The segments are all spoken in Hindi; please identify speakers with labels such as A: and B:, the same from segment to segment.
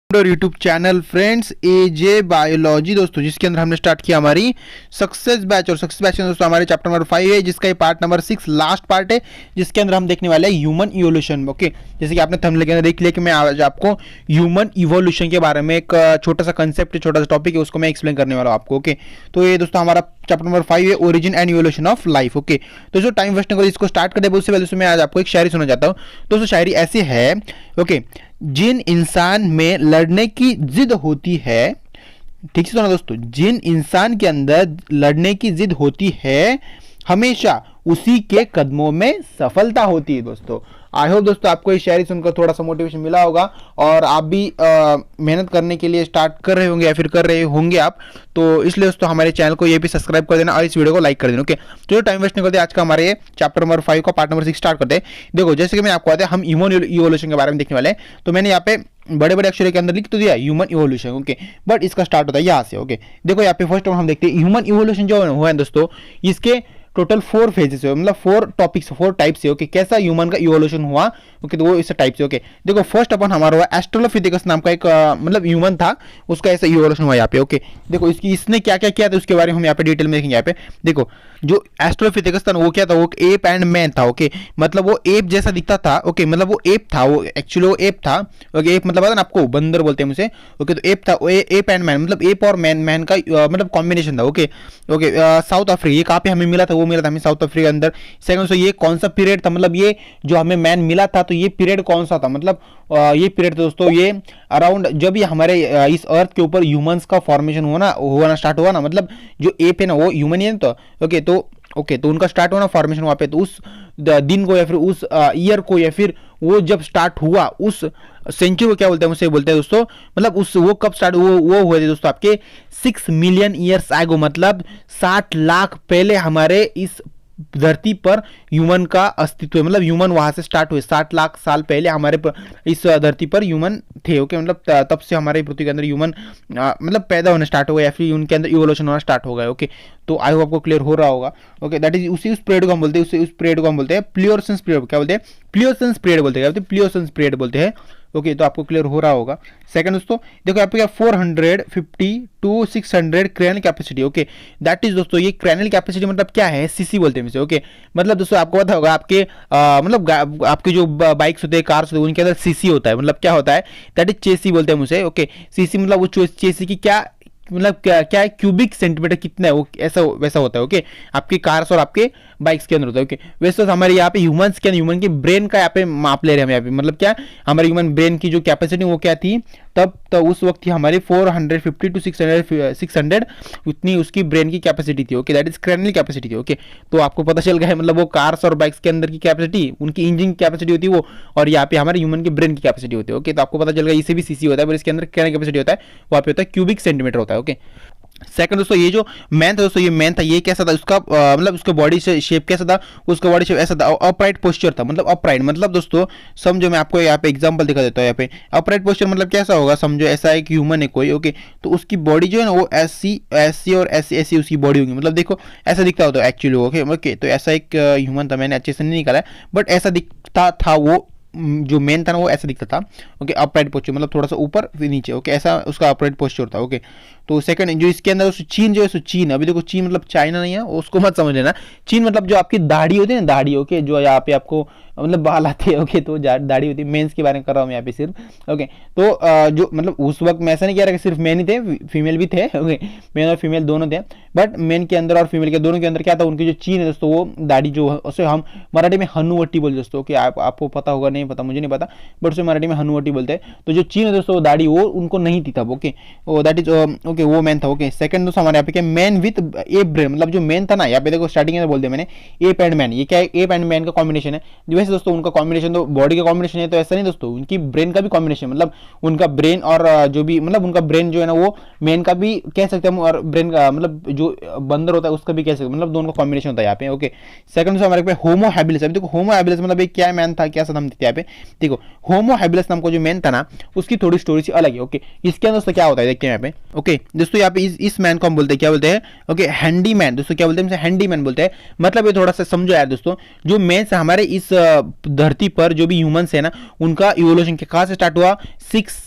A: और यूट्यूब चैनल फ्रेंड्स एजे बायोलॉजी दोस्तों, जिसके अंदर हमने स्टार्ट किया हमारी सक्सेस बैच। और सक्सेस बैच के दोस्तों हमारे चैप्टर नंबर 5 है, जिसका ये पार्ट नंबर 6 लास्ट पार्ट है, जिसके अंदर हम देखने वाले हैं ह्यूमन इवोल्यूशन। ओके, जैसे कि आपने थंबनेल के अंदर देख लिया कि मैं आज आपको ह्यूमन इवोल्यूशन के बारे में एक छोटा सा कंसेप्ट, छोटा सा टॉपिक है, उसको मैं एक्सप्लेन करने वाला हूँ आपको। ओके, तो ये दोस्तों हमारा चैप्टर नंबर 5 है, origin and evolution of life. Okay, तो जो टाइम वेस्ट नहीं करो, इसको स्टार्ट कर दे उससे पहले मैं आज आपको एक शायरी सुना जाता हूँ। दोस्तों शायरी ऐसी है, ओके, जिन इंसान में लड़ने की जिद होती है, ठीक से सुना दोस्तों, जिन इंसान के अंदर लड़ने की जिद होती है, हमेशा उसी के कदमों में सफलता होती है। दोस्तों आई होप दोस्तों आपको ये शायरी सुनकर थोड़ा सा मोटिवेशन मिला होगा और आप भी मेहनत करने के लिए स्टार्ट कर रहे होंगे या फिर कर रहे होंगे आप। तो इसलिए दोस्तों हमारे चैनल को ये भी सब्सक्राइब कर देना और इस वीडियो को लाइक कर देना। ओके, तो टाइम वेस्ट नहीं करते, आज का हमारे चैप्टर नंबर 5 का पार्ट नंबर 6 स्टार्ट करते हैं। देखो जैसे कि मैं आपको बताया, हम ह्यूमन इवोल्यूशन के बारे में देखने वाले हैं। तो मैंने यहाँ पे बड़े बड़े अक्षरों के अंदर लिख तो दिया ह्यूमन इवोल्यूशन। ओके, बट इसका स्टार्ट होता है यहाँ से। ओके, देखो यहाँ पे फर्स्ट हम देखते हैं ह्यूमन इवोल्यूशन जो हुआ है दोस्तों, इसके टोटल 4 फेजेस है, मतलब 4 टॉपिक्स, 4 टाइप्स है। ओके, कैसा ह्यूमन का इवोल्यूशन हुआ, ओके, तो वो इस टाइप से। ओके, देखो फर्स्ट अपन हमारा हुआ एस्ट्रोलोपिथेकस नाम का एक मतलब ह्यूमन था, उसका ऐसा इवोल्यूशन हुआ यहाँ पे। ओके, देखो इसने क्या क्या किया था उसके बारे में हम यहाँ पे डिटेल में देखेंगे। यहाँ पे देखो जो एस्ट्रोलोपिथेकस था वो क्या था, वो एप एंड मैन था। ओके, मतलब वो एप जैसा दिखता था। ओके, मतलब वो एप था, वो एक्चुअली वो एप था। ओके, एप मतलब पता ना आपको, बंदर बोलते हैं मुझे। ओके, तो एप था, एप एंड मैन, मतलब एप और मैन का मतलब कॉम्बिनेशन था। ओके ओके, साउथ अफ्रीका, ये कहाँ पे हमें मिला था, वो मिला था हमें साउथ अफ्रीका के अंदर। सेकंड, ये कौन सा पीरियड था, मतलब ये जो हमें मैन मिला था, तो ये पीरियड कौन सा था, मतलब ये पीरियड दोस्तों ये अराउंड जब ये हमारे इस अर्थ के ऊपर ह्यूमंस का फॉर्मेशन होना स्टार्ट हुआ ना, मतलब जो एप है ना वो ह्यूमन ही है। तो ओके, तो उनका स्टार्ट हुआ ना फॉर्मेशन वहाँ पे, तो उस दिन को या फिर उस ईयर को या फिर वो जब स्टार्ट हुआ उस सेंचुरी को क्या बोलते हैं, मुझे बोलते हैं दोस्तों, मतलब उस वो कब स्टार्ट वो हुए थे दोस्तों आपके 6 मिलियन ईयर्स आगो, मतलब 60 लाख पहले हमारे इस धरती पर ह्यूमन का अस्तित्व है। मतलब ह्यूमन वहां से स्टार्ट हुए 60 लाख साल पहले हमारे इस धरती पर ह्यूमन थे। ओके, मतलब तब से हमारे पृथ्वी के अंदर ह्यूमन मतलब पैदा होना स्टार्ट हो गया या फिर उनके अंदर इवोल्यूशन होना स्टार्ट हो गया। ओके, तो आई होप आपको क्लियर हो रहा होगा। ओके, दैट इज उस पीरियड को हम बोलते हैं, उस पीरियड को हम बोलते हैं प्लियोसेंस पीरियड। क्या बोलते हैं, प्लियोसेंस पीरियड बोलते हैं, प्लियोसेंस पीरियड बोलते हैं। ओके, तो आपको क्लियर हो रहा होगा। सेकंड दोस्तों देखो यहाँ पे क्या 450 to 600 cranial capacity. Okay, that is दोस्तों ये क्रैनल कैपेसिटी मतलब क्या है, सीसी बोलते हैं इसे। ओके, मतलब दोस्तों आपको पता होगा आपके मतलब आपके जो बाइक्स होते हैं, कार्स होते हैं, उनके अंदर सीसी होता है। मतलब क्या होता है, दैट इज चेसी बोलते हैं मुझे। ओके, सीसी मतलब वो चेसी की क्या मतलब क्या है, क्यूबिक सेंटीमीटर कितना है, वो ऐसा वैसा होता है। ओके, आपके कार्स और आपके बाइक्स के अंदर होता है। ओके, वैसे तो हमारे यहाँ पे ह्यूमंस के ह्यूमन की ब्रेन का यहाँ पे माप ले रहे हैं हम यहाँ पे, मतलब क्या हमारे ह्यूमन ब्रेन की जो कैपेसिटी वो क्या थी तब, तो उस वक्त थी हमारी 450 to 600 उतनी उसकी ब्रेन की कैपेसिटी थी। ओके, दैट इज क्रैनल कैपेसिटी थी। ओके, तो आपको पता चल गया है, मतलब वो कार्स और बाइक्स के अंदर की कैपेसिटी, उनकी इंजन की कैपेसिटी होती है वो, और यहाँ पे हमारे ह्यूमन की ब्रेन की कैपेसिटी होती है। ओके, तो आपको पता चल गया इसे भी सीसी होता है, पर इसके अंदर क्रैनल कैपेसिटी होता है, वहाँ पे होता है क्यूबिक सेंटीमीटर होता है। ओके, सेकंड दोस्तों ये जो मैन था दोस्तों, ये मैन था, ये कैसा था, उसका मतलब उसका बॉडी शेप कैसा था, उसका बॉडी शेप ऐसा था, अपराइट पोस्चर था। मतलब अपराइट मतलब दोस्तों समझो, मैं आपको यहाँ पे एग्जांपल दिखा देता हूँ। यहाँ पे अपराइट पोस्चर मतलब कैसा होगा, समझो ऐसा एक ह्यूमन है कोई। ओके, तो उसकी बॉडी जो है ना वो ऐसी ऐसी और ऐसी ऐसी उसकी बॉडी होगी, मतलब देखो ऐसा दिखता होता है एक्चुअली। ओके, तो ऐसा एक ह्यूमन था, मैंने अच्छे से नहीं निकाला है, बट ऐसा दिखता था वो जो मेन था ना, वो ऐसा दिखता था। ओके, अपराइट पोस्चर मतलब थोड़ा सा ऊपर फिर नीचे। ओके, ऐसा उसका अपराइट पोस्चर था। ओके, तो सेकंड जो इसके अंदर चीन जो है, चीन, अभी देखो चीन मतलब चाइना नहीं है, उसको मत समझ लेना। चीन मतलब जो आपकी दाढ़ी होती है ना, दाढ़ी। ओके, जो यहाँ पे आपको मतलब बाल आते हैं। ओके, तो दाढ़ी होती है, मेंस के बारे में कर रहा हूँ यहाँ पे सिर्फ। ओके, तो जो मतलब उस वक्त मैं ऐसा नहीं कह रहा कि सिर्फ मेन ही थे, फीमेल भी थे। ओके, मेन और फीमेल दोनों थे, बट मेन के अंदर और फीमेल के दोनों के अंदर क्या था, उनकी जो चीन है दोस्तों, वो दाढ़ी जो उसे हम मराठी में हनुवटी बोलते दोस्तों। ओके, आपको पता होगा, नहीं पता, मुझे नहीं पता, बट उसे मराठी में हनुवटी बोलते हैं। तो जो चीन है दोस्तों, वो दाढ़ी वो उनको नहीं थी तब। ओके, दैट इज ओके, वो मैन था। ओके, सेकंड दोस्तों हमारे यहाँ पे क्या, मैन विथ एप ब्रेन, मतलब जो मैन था ना, यहाँ पे देखो स्टार्टिंग में बोल दिया मैंने एप एंड मैन, ये क्या है, एप एंड मैन का कॉम्बिनेशन है। वैसे दोस्तों उनका कॉम्बिनेशन तो बॉडी का कॉम्बिनेशन है, तो ऐसा नहीं दोस्तों, उनकी ब्रेन का भी कॉम्बिनेशन, मतलब उनका ब्रेन और जो भी मतलब उनका ब्रेन जो है ना वो मैन का भी कह सकते हैं, और ब्रेन का मतलब जो बंदर होता है उसका भी कह सकते हैं, मतलब दोनों का कॉम्बिनेशन होता है यहाँ पे। ओके, सेकंड दोस्तों हमारे पे होमो हैबिलिस। अभी देखो होमो हैबिलिस मतलब एक क्या मैन था, क्या सा नाम था यहाँ पे, देखो होमो हैबिलिस नाम का जो मैन था ना, उसकी थोड़ी स्टोरी सी अलग है। ओके, इसके अंदर दोस्तों क्या होता है देखते हैं यहाँ पे। ओके दोस्तों, यहाँ पे इस मैन को हम बोलते हैं, क्या बोलते हैं, ओके, हैंडीमैन दोस्तों, क्या बोलते हैं, हैंडीमैन बोलते हैं। मतलब ये थोड़ा सा समझो यार दोस्तों, जो मैन हमारे इस धरती पर जो भी ह्यूमंस है ना, उनका इवोल्यूशन कहाँ से स्टार्ट हुआ, 6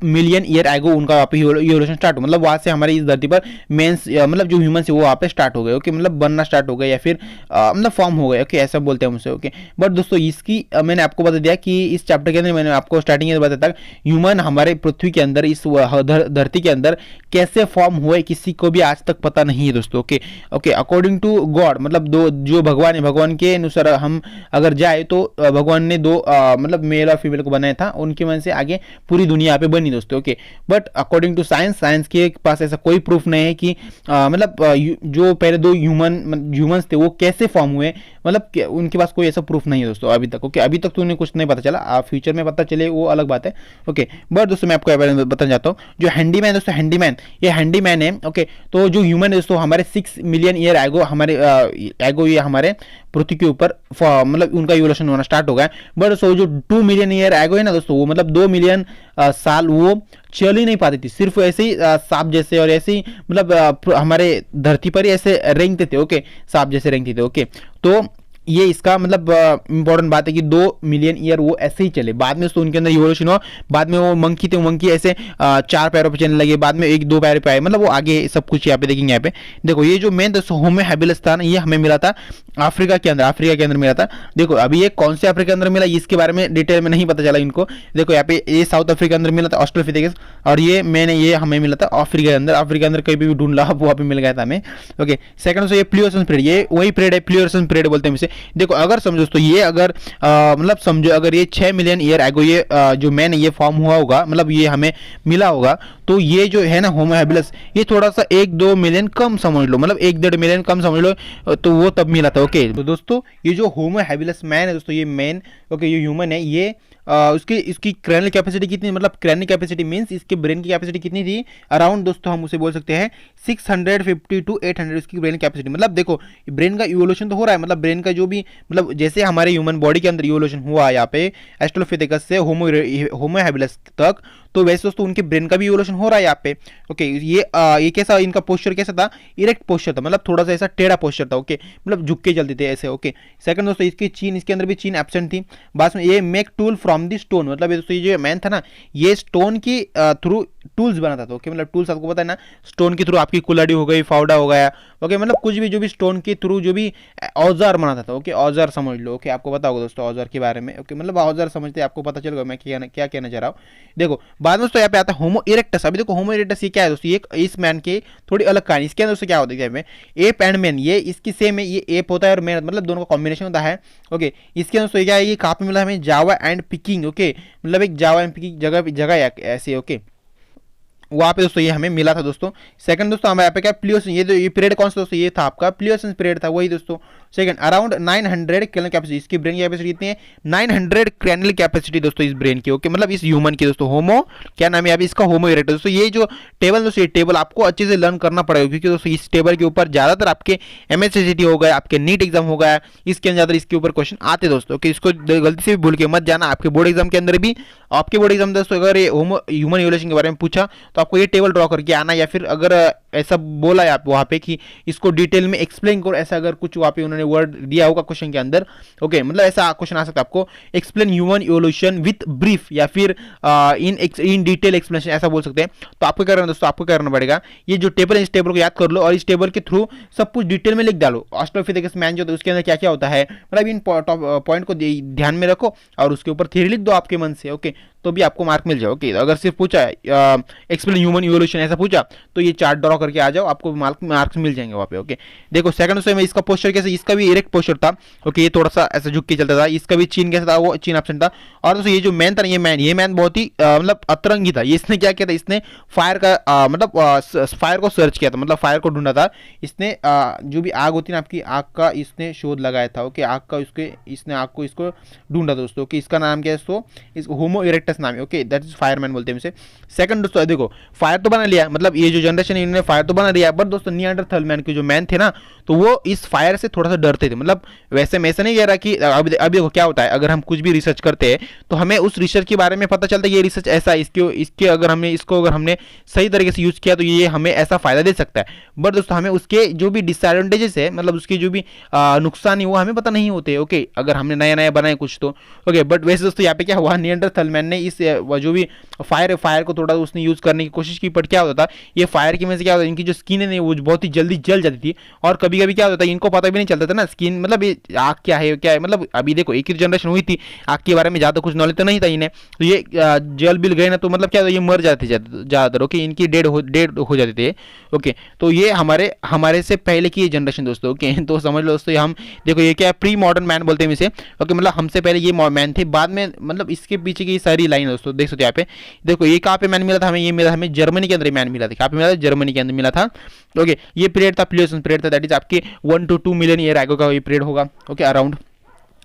A: मिलियन ईयर एगो उनका वहाँ पे इवोल्यूशन स्टार्ट हो, मतलब वहाँ से हमारे इस धरती पर मेंस मतलब जो ह्यूमन है वो वहाँ पे स्टार्ट हो गए। ओके, मतलब बनना स्टार्ट हो गए या फिर मतलब फॉर्म हो गए। ओके, ऐसा बोलते हैं हम उसे। ओके, बट दोस्तों इसकी मैंने आपको बता दिया कि इस चैप्टर के अंदर मैंने आपको स्टार्टिंग में बताया था ह्यूमन हमारे पृथ्वी के अंदर इस धरती के अंदर कैसे फॉर्म हुए किसी को भी आज तक पता नहीं है दोस्तों। Okay okay, according to God, मतलब दो जो भगवान है, भगवान के अनुसार हम अगर जाए तो भगवान ने दो मतलब मेल और फीमेल को बनाया था, उनकी वजह से आगे पूरी दुनिया यहाँ पे बनी दोस्तों। Okay, but according to science, science के पास ऐसा कोई प्रूफ नहीं है कि मतलब जो पहले दो ह्यूमंस थे वो कैसे फॉर्म हुए, मतलब उनके पास कोई ऐसा प्रूफ नहीं है दोस्तों अभी तक। ओके, अभी तक तो उन्हें कुछ नहीं पता चला, फ्यूचर में पता चले वो अलग बात है। ओके, बट दोस्तों मैं आपको बताना चाहता हूँ जो हैंडीमैन दोस्तों, हैंडीमैन ये हैंडीमैन है। ओके, तो जो ह्यूमन है दोस्तों हमारे 6 मिलियन ईयर एगो हमारे एगो ये हमारे पृथ्वी के ऊपर मतलब उनका इवोल्यूशन होना स्टार्ट हो गया। बट दोस्तों जो 2 मिलियन ईयर एगो है ना दोस्तों, वो मतलब 2 मिलियन साल वो चल ही नहीं पाती थी, सिर्फ ऐसे ही सांप जैसे और ऐसे ही मतलब हमारे धरती पर ही ऐसे रेंगते थे। ओके, सांप जैसे रेंगते थे। ओके, तो ये इसका मतलब इंपॉर्टेंट बात है कि 2 मिलियन ईयर वो ऐसे ही चले। बाद में तो उनके अंदर इवोल्यूशन हुआ, बाद में वो मंकी थे, मंकी ऐसे 4 पैरों पे चलने लगे, बाद में 1-2 पैरों पे आए, मतलब वो आगे सब कुछ यहाँ पे देखेंगे। यहाँ पे देखो ये जो मेन दोस्तों होमो हैबिलिस था ना, ये हमें मिला था अफ्रीका के अंदर मिला था। देखो अभी ये कौन से अफ्रीका के अंदर मिला इसके बारे में डिटेल में नहीं पता चला इनको। देखो यहाँ पे ये साउथ अफ्रीका के अंदर मिला था ऑस्ट्रेलोपिथेकस, और ये मैंने ये हमें मिला था अफ्रीका के अंदर। अफ्रीका के अंदर कहीं भी ढूंढ ला वहाँ पे मिल गया था हमें। ओके, सेकंड से ये प्लियोसेन पीरियड, ये वही पीरियड है, प्लियोसेन पीरियड बोलते हैं इसे। देखो अगर दोस्तों ये अगर मतलब समझो अगर ये 6 मिलियन ईयर एगो ये जो मैन ये फॉर्म हुआ होगा, मतलब ये हमें मिला होगा, तो ये जो है ना होमो हैबिलिस, ये थोड़ा सा 1-2 मिलियन कम समझ लो, मतलब 1-1.5 मिलियन कम समझ लो, तो वो तब मिला था। ओके, तो दोस्तों ये जो होमो हैबिलिस मैन है दोस्तों, ये मैन ओके ये ह्यूमन है, ये इसकी क्रैनियल कैपेसिटी कितनी, मतलब क्रैनियल कैपेसिटी मींस इसके ब्रेन की कैपेसिटी कितनी थी, अराउंड दोस्तों हम उसे बोल सकते हैं 650 to 800 इसकी ब्रेन कैपेसिटी। मतलब देखो ब्रेन का इवोल्यूशन तो हो रहा है, मतलब ब्रेन का जो भी मतलब जैसे हमारे ह्यूमन बॉडी के अंदर इवोल्यूशन हुआ यहाँ पे ऑस्ट्रेलोपिथेकस से होमो हैबिलिस तक, तो वैसे दोस्तों उनके ब्रेन का भी इवोल्यूशन हो रहा है यहाँ पे। ओके, ये कैसा इनका पोस्चर कैसा था, इरेक्ट पोस्चर था, मतलब थोड़ा सा ऐसा टेढ़ा पोस्चर था। ओके, मतलब झुक के चलते थे ऐसे। ओके, सेकंड दोस्तों इसकी चीन, इसके अंदर भी चीन एब्सेंट थी। बाद में ये make tool from the stone, मतलब ये दोस्तों ये जो मैन था ना, ये स्टोन की थ्रू टूल्स बनाता था। ओके, मतलब टूल्स आपको पता है ना, स्टोन के थ्रू आपकी कुल्हाड़ी हो गई, फावड़ा हो गया। ओके, मतलब कुछ भी जो भी स्टोन के थ्रू जो भी औजार बनाता था। ओके, औजार समझ लो। ओके, आपको पता होगा दोस्तों औजार के बारे में। ओके, मतलब औजार समझते आपको पता चलेगा मैं क्या कहना चाह रहा हूँ। देखो बाद में दोस्तों यहाँ पे आता है होमो इरेक्टस। अभी देखो होमो इरेक्टस ये क्या है दोस्तों, ये इस मैन के थोड़ी अलग कहानी। इसके अंदर दोस्तों क्या होता है, एप एंड मैन, ये इसकी सेम है, ये एप होता है और मैन, मतलब दोनों का कॉम्बिनेशन होता है। ओके, इसके अंदर दोस्तों क्या है, ये कहाँ पे मिला हमें, जावा एंड पिकिंग। ओके, मतलब एक जावा एंड पिकिंग जगह ऐसे। ओके, वहाँ पे दोस्तों ये हमें मिला था दोस्तों। सेकंड दोस्तों हमारे यहाँ पे क्या प्लियोसेन, ये पीरियड कौन सा दोस्तों, ये था आपका प्लियोसेन पीरियड था, वही दोस्तों। सेकंड अराउंड 900 क्रैनियल कैपेसिटी, इसकी ब्रेन की कैपेसिटी कितनी है, 900 क्रैनियल कैपेसिटी दोस्तों इस ब्रेन की। ओके, मतलब इस ह्यूमन की दोस्तों, होमो क्या नाम है अभी इसका, होमो इरेक्टस। दोस्तों ये जो टेबल दोस्तों, ये टेबल आपको अच्छे से लर्न करना पड़ेगा, क्योंकि दोस्तों इस टेबल के ऊपर ज्यादातर आपके एमएससीटी हो गया, आपके नीट एग्जाम हो गया, इसके अंदर ज्यादा इसके ऊपर क्वेश्चन आते दोस्तों। कि इसको गलती से भी भूल के मत जाना, आपके बोर्ड एग्जाम के अंदर भी, आपके बोर्ड एग्जाम दोस्तों अगर ये ह्यूमन इवोल्यूशन के बारे में पूछा तो आपको ये टेबल ड्रॉ करके आना, या फिर अगर ऐसा बोला है आप वहाँ पे कि इसको डिटेल में एक्सप्लेन करो, ऐसा अगर कुछ वहाँ पे उन्होंने वर्ड दिया होगा क्वेश्चन के अंदर। ओके, मतलब ऐसा क्वेश्चन आ सकता है आपको, explain human evolution with brief, या फिर इन डिटेल एक्सप्लेनेशन ऐसा बोल सकते हैं। तो आपको क्या करना दोस्तों, आपको करना पड़ेगा ये जो टेबल है, इस टेबल को याद कर लो और इस टेबल के थ्रू सब कुछ डिटेल में लिख डालो। ऑस्ट्रेलोपिथेकस मैन जो उसके अंदर क्या क्या होता है, मतलब इन पॉइंट को ध्यान में रखो और उसके ऊपर थ्योरी लिख दो आपके मन से। ओके, तो भी आपको मार्क मिल जाए। ओके, अगर सिर्फ पूछा एक्सप्लेन ह्यूमन इवोल्यूशन ऐसा पूछा तो ये चार्ट ड्रॉ करके आ जाओ, आपको मार्क्स मिल जाएंगे वहाँ पे। ओके, देखो सेकंड से में इसका पोस्चर कैसे, इसका भी इरेक्ट पोस्चर था। ओके, ये थोड़ा सा ऐसा झुक के चलता था। इसका भी चीन कैसा था, वो चीन एब्सेंट था। और दोस्तों ये जो मैन था ना, ये मैन बहुत ही मतलब अतरंगी था। ये इसने क्या किया था, इसने फायर का मतलब फायर को सर्च किया था, मतलब फायर को ढूंढा था इसने। जो भी आग होती है ना आपकी, आग का इसने शोध लगाया था। ओके, आग का इसने आग को इसको ढूंढा दोस्तों। कि इसका नाम क्या है दोस्तों, इस होमो इरेक्टस नाम है। ओके, दैट इज फायरमैन बोलते हैं इसे। सेकंड दोस्तों देखो फायर तो बना लिया, मतलब ये जो जनरेशन है इन्होंने फायर तो बना लिया, बट दोस्तों निएंडरथल मैन के जो मैन थे ना, तो वो इस फायर से थोड़ा सा डरते थे। मतलब वैसे मैं ऐसा नहीं कह रहा कि अभी देखो क्या होता है, अगर हम कुछ भी रिसर्च करते हैं तो हमें उस रिसर्च के बारे में पता चलता है ये रिसर्च ऐसा, इसके अगर हमने सही तरीके से यूज किया तो ये हमें ऐसा फायदा दे सकता है। बट दोस्तों हमें उसके जो भी डिसएडवांटेजेस है, मतलब उसके जो भी नुकसान है वो हमें पता नहीं होते। ओके, अगर हमने नया नया बनाया कुछ तो। ओके, बट वैसे दोस्तों यहाँ पे क्या हुआ, निएंडरथल मैन ने इस जो भी फायर को थोड़ा उसने यूज़ करने की कोशिश की, बट क्या होता था ये फायर की वजह से क्या होता है, इनकी जो स्किन है वो बहुत ही जल्दी जल जाती थी। और कभी कभी क्या होता था इनको पता भी नहीं चलता था ना स्किन, मतलब ये आग क्या है, मतलब अभी देखो एक ही जनरेशन हुई थी, आग के बारे में ज़्यादा कुछ नॉलेज तो नहीं था इन्हें, तो ये जल बिल गए ना तो मतलब क्या होता है ये मर जाते ज़्यादातर। ओके, इनकी डेड हो जाते थे। ओके, तो ये हमारे से पहले की जनरेशन दोस्तों। ओके, तो समझ लो दोस्तों, हम देखो ये क्या है, प्री मॉडर्न मैन बोलते हैं इसे। ओके, मतलब हमसे पहले ये मैन थे, बाद में मतलब इसके पीछे की सारी लाइन दोस्तों देख सकते हो यहाँ पे। देखो ये कहाँ पे मैन मिला था हमें, ये मिला हमें जर्मनी के अंदर मैन मिला था। कहाँ पे मिला था, जर्मनी के अंदर मिला था। ओके, ये पीरियड था प्लियोसन पीरियड था, दैट इज आपके 1 to 2 मिलियन ईयर आगे का ये पीरियड होगा। Okay, around.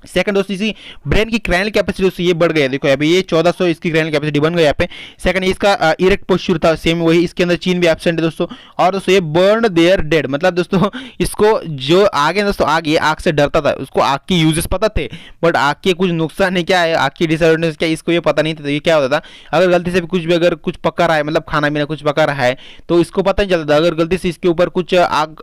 A: सेकंड दोस्तों, इसी ब्रेन की क्रैनियल कैपेसिटी दोस्तों ये बढ़ गया, देखो यहाँ पे ये 1400 इसकी क्रैनियल कैपेसिटी बन गई यहाँ पे। सेकंड, इसका इरेक्ट पोस्चर था सेम वही, इसके अंदर चीन भी एब्सेंट है दोस्तों। और दोस्तों ये बर्न देयर डेड, मतलब दोस्तों इसको जो आगे दोस्तों आग से डरता था, उसको आग की यूजेस पता थे, बट आग के कुछ नुकसान है क्या है, आग की डिसएडवांटेज क्या, इसको ये पता नहीं था। तो ये क्या होता था, अगर गलती से भी अगर कुछ पका रहा है, मतलब खाना पीना कुछ पका रहा है, तो इसको पता नहीं चलता था। अगर गलती से इसके ऊपर कुछ आग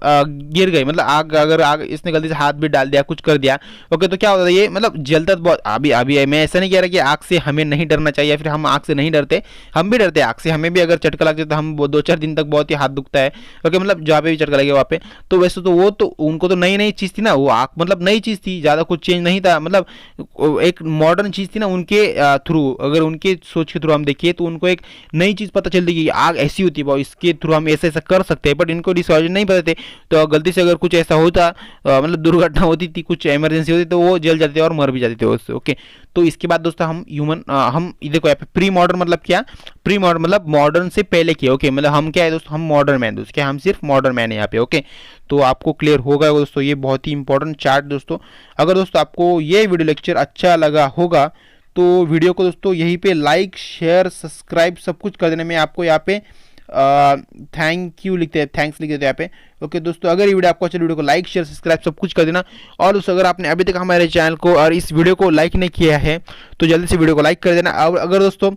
A: गिर गई, मतलब अगर इसने गलती से हाथ भी डाल दिया, कुछ कर दिया, ओके, तो क्या होता था ये मतलब जलता बहुत। अभी मैं ऐसा नहीं कह रहा कि आग से हमें नहीं डरना चाहिए, या फिर हम आग से नहीं डरते, हम भी डरते हैं आग से, हमें भी अगर चटका लग जाए तो हम 2-4 दिन तक बहुत ही हाथ दुखता है। ओके, मतलब जहाँ पे भी चटका लगे वहाँ पे। तो वैसे तो वो तो उनको तो नई चीज़ थी ना, वो आग मतलब नई चीज़ थी, ज़्यादा कुछ चेंज नहीं था, मतलब एक मॉडर्न चीज़ थी ना उनके थ्रू। अगर उनके सोच के थ्रू हम देखिए तो उनको एक नई चीज़ पता चलती कि आग ऐसी होती है, इसके थ्रू हम ऐसा ऐसा कर सकते हैं, बट इनको डिसऑर्डर नहीं पता थे। तो गलती से अगर कुछ ऐसा होता, मतलब दुर्घटना होती थी, कुछ इमरजेंसी होती, तो वो जल जाते थे और मर भी जाते थे उससे। ओके, तो इसके बाद दोस्तों हम हम देखो यहाँ पे प्री मॉडर्न मतलब क्या, प्री मॉडर्न मतलब मॉडर्न से पहले किया। ओके, मतलब हम क्या है दोस्तों, हम मॉडर्न मैन दोस्तों, क्या हम सिर्फ मॉडर्न मैन है यहाँ पे। ओके, तो आपको क्लियर होगा दोस्तों, ये बहुत ही इंपॉर्टेंट चार्ट दोस्तों। अगर दोस्तों आपको ये वीडियो लेक्चर अच्छा लगा होगा तो वीडियो को दोस्तों यहीं पे लाइक शेयर सब्सक्राइब सब कुछ कर देने में आपको यहाँ पे थैंक यू लिखते हैं, थैंक्स लिख देते हैं यहाँ पे। ओके दोस्तों, अगर ये वीडियो आपको अच्छा, वीडियो को लाइक शेयर सब्सक्राइब सब कुछ कर देना। और दोस्तों अगर आपने अभी तक हमारे चैनल को और इस वीडियो को लाइक नहीं किया है तो जल्दी से वीडियो को लाइक कर देना। और अगर दोस्तों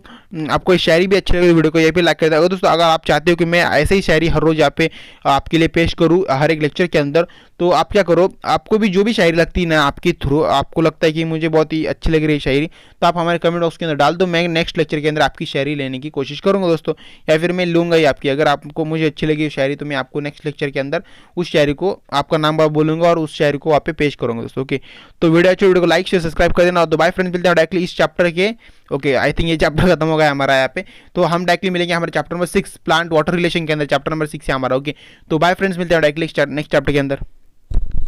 A: आपको ये शायरी भी अच्छी लगे तो वीडियो को ये भी लाइक कर देना। अगर दोस्तों अगर आप चाहते हो कि मैं ऐसे ही शायरी हर रोज़ यहाँ पे आपके लिए पेश करूँ हर एक लेक्चर के अंदर, तो आप क्या करो, आपको भी जो भी शायरी लगती है ना आपके थ्रू, आपको लगता है कि मुझे बहुत ही अच्छी लग रही है शायरी, तो आप हमारे कमेंट बॉक्स के अंदर डाल दो, मैं नेक्स्ट लेक्चर के अंदर आपकी शायरी लेने की कोशिश करूँगा दोस्तों, या फिर मैं लूँगा ही आपकी। अगर आपको मुझे अच्छी लगी शायरी तो मैं आपको नेक्स्ट लेक्चर के अंदर उस शायरी को, आपका नाम बोलूँगा और उस शायरी को आप पे पेश करूँगा दोस्तों। ओके, तो वीडियो को लाइक शेयर सब्सक्राइब कर देना। और तो बाय फ्रेंड्स, मिलते हैं डायरेक्टली इस चैप्टर के। ओके, आई थिंक ये चैप्टर खत्म हो गया हमारा यहाँ पे, तो हम डायरेक्टली मिलेंगे हमारे chapter number 6 plant water relation के अंदर, चैप्टर नंबर 6 है हमारा। ओके, तो बाय फ्रेंड्स, मिलते हैं डायरेक्टली नेक्स्ट चैप्टर के अंदर।